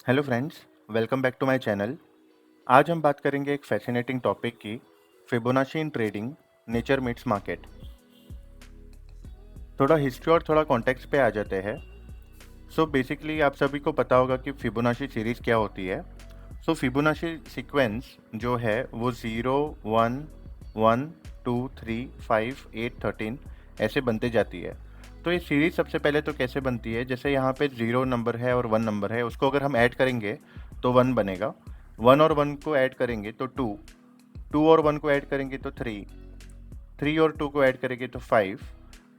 Hello friends, welcome back to my channel. आज हम बात करेंगे एक फैसिनेटिंग टॉपिक की, Fibonacci in trading, nature meets market. थोड़ा हिस्ट्री और थोड़ा कॉन्टेक्स्ट पे आ जाते हैं। सो बेसिकली आप सभी को पता होगा कि फिबोनाची सीरीज़ क्या होती है। सो फिबोनाची सीक्वेंस जो है वो 0, 1, 1, 2, 3, 5, 8, 13 ऐसे बनते जाती है। तो ये सीरीज़ सबसे पहले तो कैसे बनती है, जैसे यहाँ पे 0 नंबर है और 1 नंबर है, उसको अगर हम ऐड करेंगे तो 1 बनेगा। 1 और 1 को ऐड करेंगे तो 2, 2 और 1 को ऐड करेंगे तो 3, 3 और 2 को ऐड करेंगे तो 5।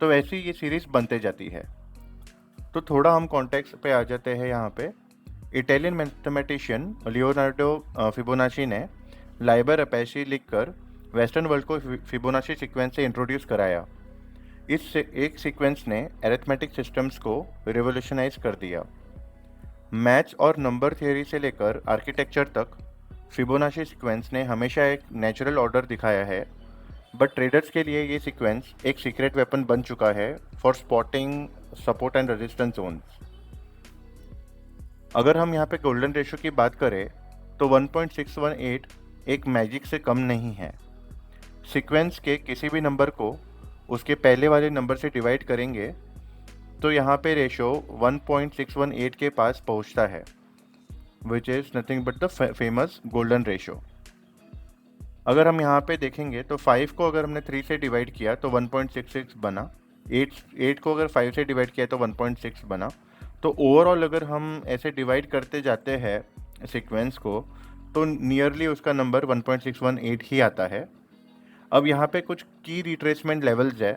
तो वैसे ही ये सीरीज़ बनते जाती है। तो थोड़ा हम कॉन्टेक्स्ट पे आ जाते हैं यहाँ पे। इटालियन मैथमेटिशियन लियोनार्डो फिबोनाची ने लाइबर अपेची लिखकर वेस्टर्न वर्ल्ड को फिबोनाची सीक्वेंस से इंट्रोड्यूस कराया। इस एक सीक्वेंस ने अरिथमेटिक सिस्टम्स को रिवोल्यूशनाइज कर दिया। मैथ्स और नंबर थियोरी से लेकर आर्किटेक्चर तक फिबोनाची सीक्वेंस ने हमेशा एक नेचुरल ऑर्डर दिखाया है, बट ट्रेडर्स के लिए ये सीक्वेंस एक सीक्रेट वेपन बन चुका है for spotting support and resistance zones. अगर हम यहाँ पे गोल्डन रेशो की बात करें तो 1.618 एक मैजिक से कम नहीं है। सीक्वेंस के किसी भी नंबर को उसके पहले वाले नंबर से डिवाइड करेंगे तो यहाँ पे रेशो 1.618 के पास पहुँचता है, which is nothing but the famous golden ratio. अगर हम यहाँ पे देखेंगे तो 5 को अगर हमने 3 से डिवाइड किया तो 1.66 बना। 8 को अगर 5 से डिवाइड किया तो 1.6 बना। तो ओवरऑल अगर हम ऐसे डिवाइड करते जाते हैं सीक्वेंस को तो नियरली उसका नंबर 1.618 ही आता है। अब यहाँ पे कुछ की रिट्रेसमेंट लेवल्स है।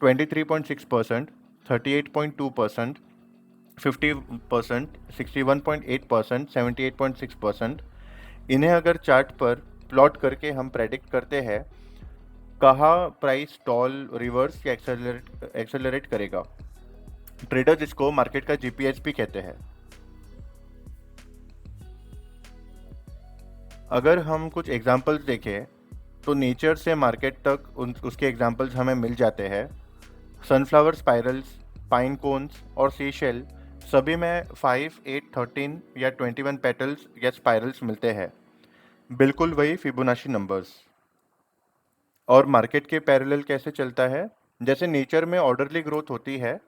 23.6%, 38.2%, 50%, 61.8%, 78.6%। इन्हें अगर चार्ट पर प्लॉट करके हम प्रेडिक्ट करते हैं कहाँ प्राइस स्टॉल, रिवर्स या एक्सेलरेट करेगा। ट्रेडर्स इसको मार्केट का जीपीएस भी कहते हैं। अगर हम कुछ एग्जांपल्स देखें तो नेचर से मार्केट तक उसके एग्जांपल्स हमें मिल जाते हैं। सनफ्लावर स्पाइरल्स, पाइन कोन्स और सीशेल सभी में 5, 8, 13 या 21 पेटल्स या स्पाइरल्स मिलते हैं, बिल्कुल वही फिबोनाची नंबर्स। और मार्केट के पैरेलल कैसे चलता है, जैसे नेचर में ऑर्डरली ग्रोथ होती है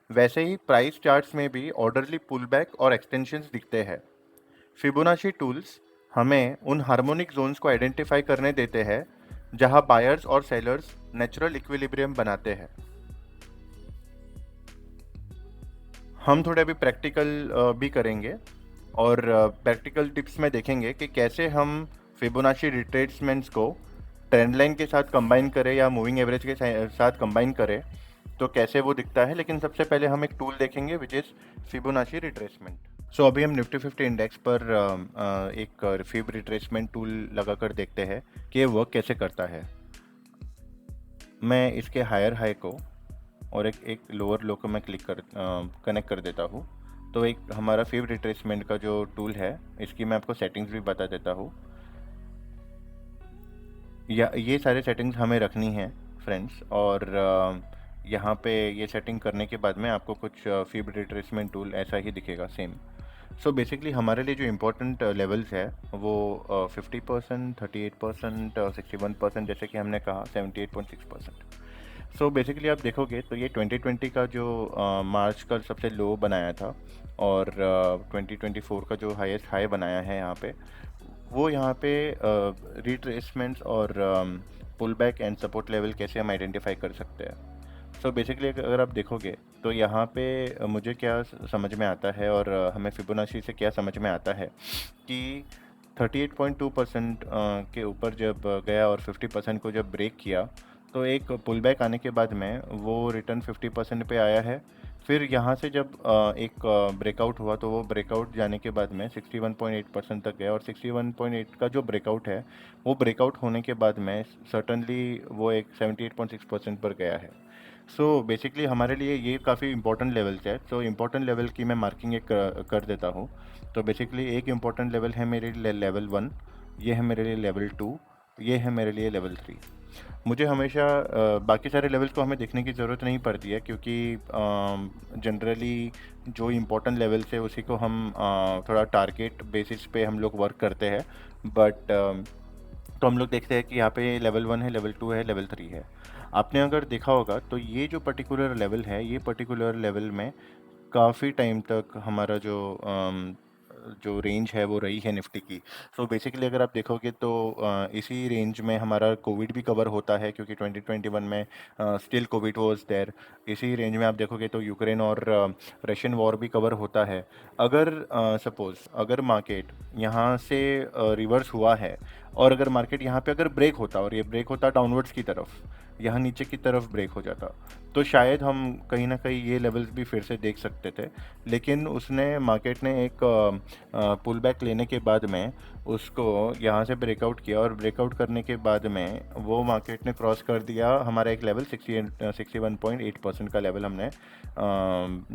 वैसे ही प्राइस चार्ट्स में भी ऑर्डरली पुलबैक और एक्सटेंशंस दिखते हैं। फिबोनाची टूल्स हमें उन हार्मोनिक जोन्स को आइडेंटिफाई करने देते हैं जहां बायर्स और सेलर्स नेचुरल इक्विलिब्रियम बनाते हैं। हम थोड़े अभी प्रैक्टिकल भी करेंगे और प्रैक्टिकल टिप्स में देखेंगे कि कैसे हम फिबोनाची रिट्रेसमेंट्स को ट्रेंड लाइन के साथ कंबाइन करें या मूविंग एवरेज के साथ कंबाइन करें तो कैसे वो दिखता है। लेकिन सबसे पहले हम एक टूल देखेंगे विच इज़ फिबोनाची रिट्रेसमेंट। सो अभी हम निफ्टी 50 इंडेक्स पर एक फिब रिट्रेसमेंट टूल लगाकर देखते हैं कि ये वर्क कैसे करता है। मैं इसके हायर हाई को और एक एक लोअर लो को मैं कनेक्ट कर देता हूँ। तो एक हमारा फिब रिट्रेसमेंट का जो टूल है इसकी मैं आपको सेटिंग्स भी बता देता हूँ। या ये सारे सेटिंग्स हमें रखनी है फ्रेंड्स। और यहाँ पे ये सेटिंग करने के बाद में आपको कुछ फिब रिट्रेसमेंट टूल ऐसा ही दिखेगा सेम। सो बेसिकली हमारे लिए जो इम्पोर्टेंट लेवल्स है वो 50%, 38%, 61%, जैसे कि हमने कहा 78.6%। सो बेसिकली आप देखोगे तो ये 2020 का जो मार्च का सबसे लो बनाया था और 2024 का जो हाईएस्ट हाई बनाया है यहाँ पे, वो यहाँ पे रिट्रेसमेंट्स और pull back and support level कैसे हम आइडेंटिफाई कर सकते हैं। सो बेसिकली अगर आप देखोगे तो यहाँ पे मुझे क्या समझ में आता है और हमें फिबोनाची से क्या समझ में आता है कि 38.2% के ऊपर जब गया और 50% को जब ब्रेक किया तो एक पुल बैक आने के बाद में वो रिटर्न 50% पे आया है। फिर यहाँ से जब एक ब्रेकआउट हुआ तो वो ब्रेकआउट जाने के बाद में 61.8% तक गया और 61.8 का जो ब्रेकआउट है वो ब्रेकआउट होने के बाद में सर्टनली वो एक 78.6% पर गया है। सो बेसिकली हमारे लिए ये काफ़ी इंपॉर्टेंट लेवल्स है। सो इम्पॉर्टेंट लेवल की मैं मार्किंग एक कर देता हूँ। तो बेसिकली एक इम्पॉर्टेंट लेवल है मेरे लिए लेवल 1, ये है मेरे लिए लेवल 2, ये है मेरे लिए लेवल 3। मुझे हमेशा बाकी सारे लेवल्स को हमें देखने की ज़रूरत नहीं पड़ती है, क्योंकि जनरली जो इम्पोर्टेंट लेवल्स है उसी को हम थोड़ा टारगेट बेसिस पे हम लोग वर्क करते हैं। बट तो हम लोग देखते हैं कि यहाँ पे लेवल 1 है, लेवल 2 है, लेवल 3 है। आपने अगर देखा होगा तो ये जो पर्टिकुलर लेवल है, ये पर्टिकुलर लेवल में काफ़ी टाइम तक हमारा जो रेंज है वो रही है निफ्टी की। सो बेसिकली अगर आप देखोगे तो इसी रेंज में हमारा कोविड भी कवर होता है, क्योंकि 2021 में स्टिल कोविड वाज देयर। इसी रेंज में आप देखोगे तो यूक्रेन और रशियन वॉर भी कवर होता है। अगर सपोज अगर मार्केट यहाँ से रिवर्स हुआ है, और अगर मार्केट यहाँ पे अगर ब्रेक होता, और ये ब्रेक होता डाउनवर्ड्स की तरफ, यहाँ नीचे की तरफ ब्रेक हो जाता, तो शायद हम कहीं ना कहीं ये लेवल्स भी फिर से देख सकते थे। लेकिन उसने मार्केट ने एक पुल बैक लेने के बाद में उसको यहाँ से ब्रेकआउट किया, और ब्रेकआउट करने के बाद में वो मार्केट ने क्रॉस कर दिया हमारा एक लेवल 61.8% का लेवल हमने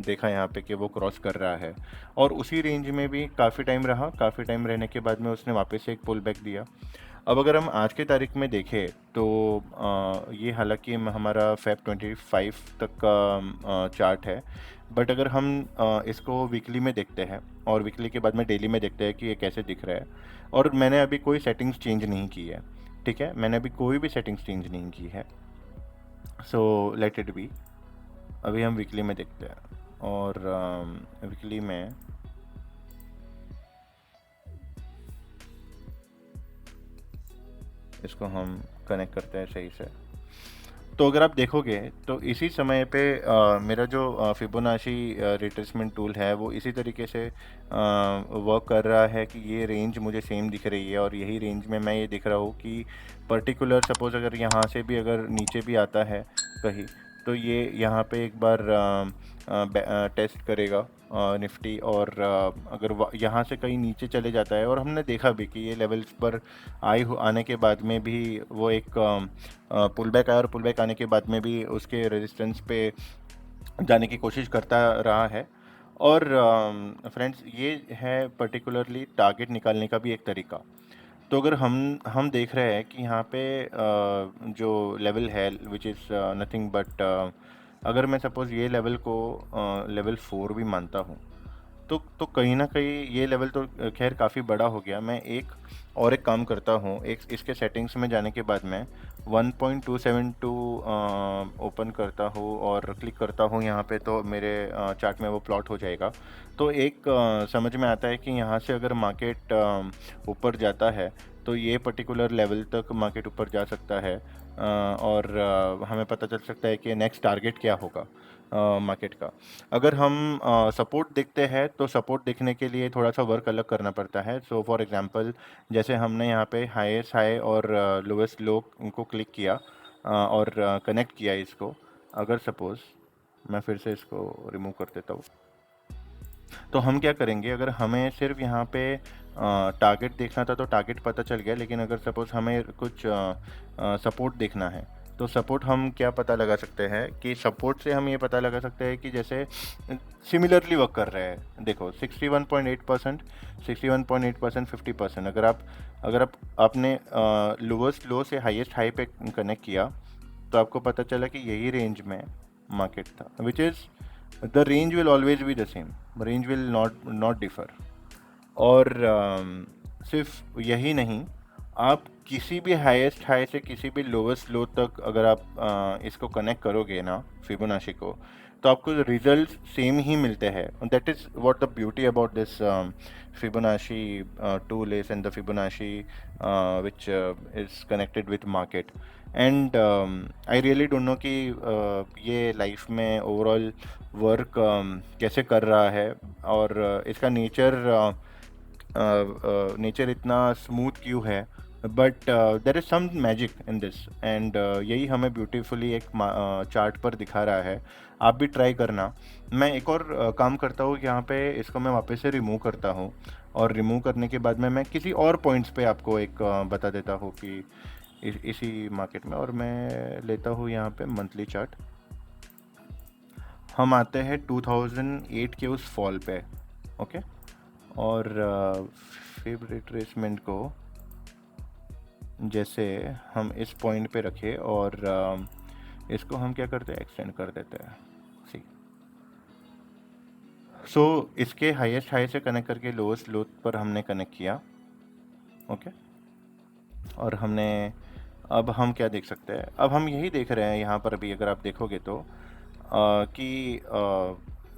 देखा यहाँ पे कि वो क्रॉस कर रहा है। और उसी रेंज में भी काफ़ी टाइम रहा, काफ़ी टाइम रहने के बाद में उसने वापस से एक पुल बैक दिया। अब अगर हम आज की तारीख में देखें तो ये हालांकि हमारा फेब 25 तक का चार्ट है। बट अगर हम इसको वीकली में देखते हैं, और वीकली के बाद में डेली में देखते हैं कि ये कैसे दिख रहा है, और मैंने अभी कोई सेटिंग्स चेंज नहीं की है, ठीक है, मैंने अभी कोई भी सेटिंग्स चेंज नहीं की है। So let it be. अभी हम वीकली में देखते हैं, और वीकली में इसको हम कनेक्ट करते हैं सही से। तो अगर आप देखोगे तो इसी समय पे मेरा जो फिबोनाची रिट्रेसमेंट टूल है वो इसी तरीके से वर्क कर रहा है कि ये रेंज मुझे सेम दिख रही है, और यही रेंज में मैं ये दिख रहा हूँ कि पर्टिकुलर सपोज अगर यहाँ से भी अगर नीचे भी आता है कहीं, तो ये यहाँ पे एक बार टेस्ट करेगा निफ्टी, और अगर यहाँ से कहीं नीचे चले जाता है, और हमने देखा भी कि ये लेवल्स पर आने के बाद में भी वो एक पुल बैक आया, और पुल बैक आने के बाद में भी उसके रेजिस्टेंस पे जाने की कोशिश करता रहा है। और फ्रेंड्स ये है पर्टिकुलरली टारगेट निकालने का भी एक तरीका। तो अगर हम देख रहे हैं कि यहाँ पे जो लेवल है विच इज़ नथिंग बट, अगर मैं सपोज़ ये लेवल को लेवल 4 भी मानता हूँ, तो कहीं ना कहीं ये लेवल तो खैर काफ़ी बड़ा हो गया। मैं एक काम करता हूँ, एक इसके सेटिंग्स में जाने के बाद मैं 1.272 ओपन करता हूँ और क्लिक करता हूँ यहाँ पे, तो मेरे चार्ट में वो प्लॉट हो जाएगा। तो एक समझ में आता है कि यहाँ से अगर मार्केट ऊपर जाता है तो ये पर्टिकुलर लेवल तक मार्केट ऊपर जा सकता है, और हमें पता चल सकता है कि नेक्स्ट टारगेट क्या होगा मार्केट का। अगर हम सपोर्ट देखते हैं तो सपोर्ट देखने के लिए थोड़ा सा वर्क अलग करना पड़ता है। सो फॉर एग्जांपल जैसे हमने यहाँ पे हाईएस्ट हाई और लोएस्ट लो को क्लिक किया और कनेक्ट किया इसको। अगर सपोज़ मैं फिर से इसको रिमूव कर देता हूँ, तो हम क्या करेंगे, अगर हमें सिर्फ यहाँ पे टारगेट देखना था तो टारगेट पता चल गया, लेकिन अगर सपोज़ हमें कुछ सपोर्ट देखना है, तो सपोर्ट हम क्या पता लगा सकते हैं कि सपोर्ट से हम ये पता लगा सकते हैं कि जैसे सिमिलरली वर्क कर रहे हैं। देखो 61.8%, 61.8%, 50%। अगर आप आपने लोवेस्ट लो से हाईएस्ट हाई पे कनेक्ट किया, तो आपको पता चला कि यही रेंज में मार्केट था, which is the range will always be the same, range will not differ. और सिर्फ यही नहीं, आप किसी भी हाईएस्ट हाई से किसी भी लोवेस्ट लो तक अगर आप इसको कनेक्ट करोगे ना फिबोनाची को, तो आपको रिजल्ट सेम ही मिलते हैं। That is what the beauty about this Fibonacci tool is, and the Fibonacci which is connected with market. And I really don't know कि ये लाइफ में ओवरऑल वर्क कैसे कर रहा है, और इसका नेचर इतना स्मूथ क्यों है। But there is some magic in this, and यही हमें ब्यूटीफुली एक चार्ट पर दिखा रहा है। आप भी ट्राई करना। मैं एक और काम करता हूँ, यहाँ पे इसको मैं वापस से रिमूव करता हूँ, और रिमूव करने के बाद में मैं किसी और पॉइंट्स पे आपको एक बता देता हूँ कि इसी मार्केट में। और मैं लेता हूँ यहाँ पे मंथली चार्ट। हम आते हैं 2008 के उस फॉल पे, ओके। और फिब रिट्रेसमेंट को जैसे हम इस पॉइंट पे रखे और इसको हम क्या करते हैं, एक्सटेंड कर देते हैं। सी सो इसके हाईएस्ट हाई से कनेक्ट करके लोएस्ट लो पर हमने कनेक्ट किया। ओके, और हमने, अब हम क्या देख सकते हैं, अब हम यही देख रहे हैं यहाँ पर अभी अगर आप देखोगे तो कि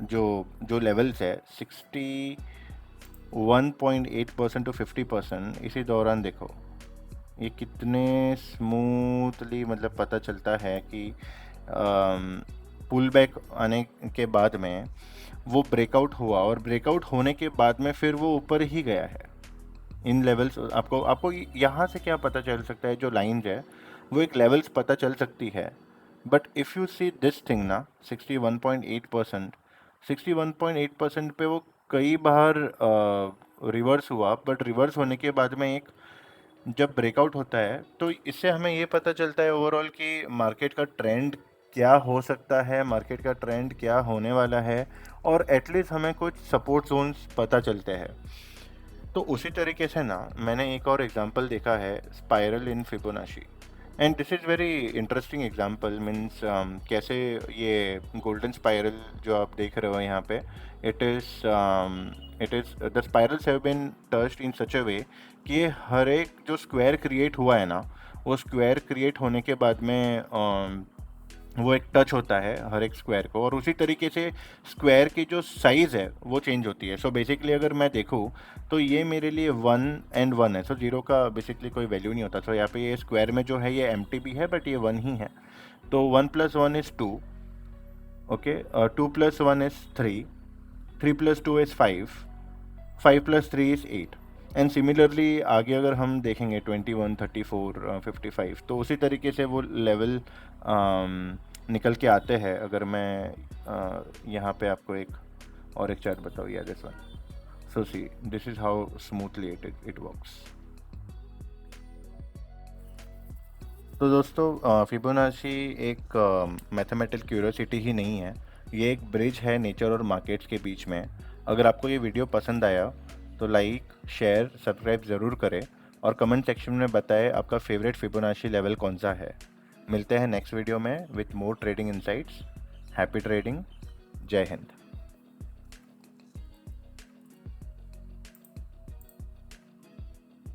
जो जो लेवल्स है 61.8% टू 50%, इसी दौरान देखो ये कितने स्मूथली मतलब पता चलता है कि पुल बैक आने के बाद में वो ब्रेकआउट हुआ और ब्रेकआउट होने के बाद में फिर वो ऊपर ही गया है इन लेवल्स। आपको आपको यहाँ से क्या पता चल सकता है, जो लाइंस है वो एक लेवल्स पता चल सकती है। But if you see this thing ना, 61.8%, 61.8% पे वो कई बार रिवर्स हुआ, बट रिवर्स होने के बाद में एक जब ब्रेकआउट होता है तो इससे हमें ये पता चलता है ओवरऑल कि मार्केट का ट्रेंड क्या हो सकता है, मार्केट का ट्रेंड क्या होने वाला है, और एटलीस्ट हमें कुछ सपोर्ट जोन्स पता चलते हैं। तो उसी तरीके से ना मैंने एक और एग्जांपल देखा है, spiral in Fibonacci, and this is very interesting example. Means कैसे ये गोल्डन स्पाइरल जो आप देख रहे हो यहाँ पे, it is the spirals have been touched in such a way कि ये हर एक जो स्क्वायर क्रिएट हुआ है ना, वो स्क्वायर क्रिएट होने के बाद में वो एक टच होता है हर एक स्क्वायर को, और उसी तरीके से स्क्वायर की जो साइज़ है वो चेंज होती है। सो बेसिकली अगर मैं देखूँ तो ये मेरे लिए 1 and 1 है। सो जीरो का बेसिकली कोई वैल्यू नहीं होता। सो यहाँ पे ये स्क्वायर में जो है ये एम्प्टी भी है बट ये 1 ही है। तो 1 + 1 is 2, okay, 2 + 1 is 3, 3 + 2 is 5, 5 + 3 is 8। And similarly आगे अगर हम देखेंगे 21, 34, 55, तो उसी तरीके से वो लेवल निकल के आते हैं। अगर मैं यहाँ पे आपको एक और एक चार्ट बताऊँ, या this one. So see, this is how smoothly it works. तो दोस्तों, फिबोनाची एक मैथमेटिकल क्यूरियोसिटी ही नहीं है, ये एक ब्रिज है नेचर और मार्केट्स के बीच में। अगर आपको ये वीडियो पसंद आया तो लाइक, शेयर, सब्सक्राइब ज़रूर करें और कमेंट सेक्शन में बताएं आपका फेवरेट फिबोनाची लेवल कौन सा है। मिलते हैं नेक्स्ट वीडियो में with more trading insights. Happy trading. जय हिंद।